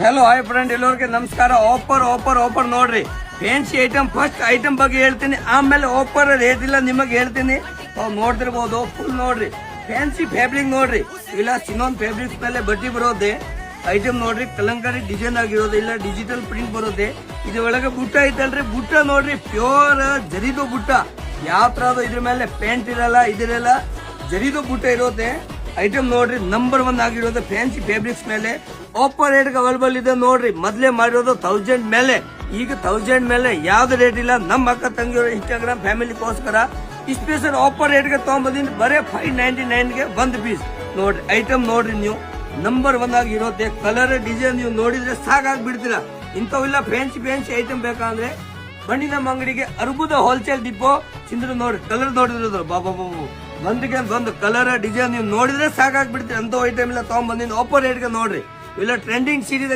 Hello hi friend, ಎಲ್ಲರಿಗೆ ನಮಸ್ಕಾರ. Offer ನೋಡ್ರಿ. ಫ್ಯಾನ್ಸಿ ಐಟಮ್ ಫಸ್ಟ್ ಐಟಮ್ ಬಗ್ಗೆ ಹೇಳ್ತೀನಿ, ಆಮೇಲೆ ಆಫರ್ ರೇಟ್ ಇಲ್ಲ ನಿಮಗೆ ಹೇಳ್ತೀನಿ. ನೋಡ್ತಿರ್ಬೋದು ಫುಲ್ ನೋಡ್ರಿ. ಫ್ಯಾನ್ಸಿ ಫ್ಯಾಬ್ರಿಕ್ ನೋಡ್ರಿ, ಇಲ್ಲ ಸಿನೋನ್ ಫ್ಯಾಬ್ರಿಕ್ಸ್ ಮೇಲೆ ಬಟ್ಟಿ ಬರೋದೆ ಐಟಮ್ ನೋಡ್ರಿ. ಕಲಂಕಾರಿ ಡಿಸೈನ್ ಆಗಿರೋದು, ಇಲ್ಲ ಡಿಜಿಟಲ್ ಪ್ರಿಂಟ್ ಬರೋದೆ. ಇದ್ರ ಒಳಗೆ ಬುಟ್ಟ ಐತಲ್ರಿ, ಬುಟ್ಟ ನೋಡ್ರಿ ಪ್ಯೂರ್ ಜರಿದು ಬುಟ್ಟ. ಯಾವ ತರದ್ದು ಇದ್ರ ಮೇಲೆ ಪ್ಯಾಂಟ್ ಇರಲ್ಲ, ಇದಿರಲ್ಲ, ಜರಿದು ಬುಟ್ಟ ಇರೋದೆ ಐಟಮ್ ನೋಡ್ರಿ. ನಂಬರ್ 1 ಆಗಿರೋದು ಫ್ಯಾನ್ಸಿ ಫ್ಯಾಬ್ರಿಕ್ಸ್ ಮೇಲೆ. ಆಫರ್ ರೇಟ್ ಅವೈಲೇಬಲ್ ಇದೆ ನೋಡ್ರಿ. ಮೊದ್ಲೇ ಮಾಡಿರೋದು 1000 ಮೇಲೆ, ಈಗ 1000 ಮೇಲೆ ಯಾವ್ದು ರೇಟ್ ಇಲ್ಲ. ನಮ್ಮ ಅಕ್ಕ ತಂಗಿಯವರು ಇನ್ಸ್ಟಾಗ್ರಾಮ್ ಫ್ಯಾಮಿಲಿಗೋಸ್ಕರ ಸ್ಪೆಷಲ್ ಆಫರ್ ರೇಟ್ಗೆ ತಗೊಂಬಂದಿನಿ. ಬರೇ 599ಗೆ 1 ಪೀಸ್ ನೋಡ್ರಿ. ಐಟಮ್ ನೋಡ್ರಿ, ನೀವು ನಂಬರ್ 1 ಆಗಿರೋದೆ. ಕಲರ್ ಡಿಸೈನ್ ನೀವು ನೋಡಿದ್ರೆ ಸಾಕಾಗ್ಬಿಡ್ತೀರಾ. ಇಂಥವೆಲ್ಲ ಫ್ಯಾನ್ಸಿ ಐಟಮ್ ಬೇಕಂದ್ರೆ ಬನ್ನಿ ನಮ್ಮ ಅಂಗಡಿಗೆ. ಅರ್ಬುದ ಹೋಲ್ಸೇಲ್ ಡಿಪೋ ಚಿಂದ್ರ ನೋಡ್ರಿ. ಕಲರ್ ನೋಡಿದ್ರು ಬಾಬಾ ಒಂದು ಕಲರ್ ಡಿಸೈನ್ ನೀವು ನೋಡಿದ್ರೆ ಸಾಕಾಗ್ಬಿಡ್ತೀರಿ. ಅಂತ ಐಟಮ್ ಎಲ್ಲ ತಗೊಂಡ್ಬಂದಿನಿ ಆಫರ್ ರೇಟ್ಗೆ ನೋಡ್ರಿ. ಇಲ್ಲ ಟ್ರೆಂಡಿಂಗ್ ಸೀರೀಸ್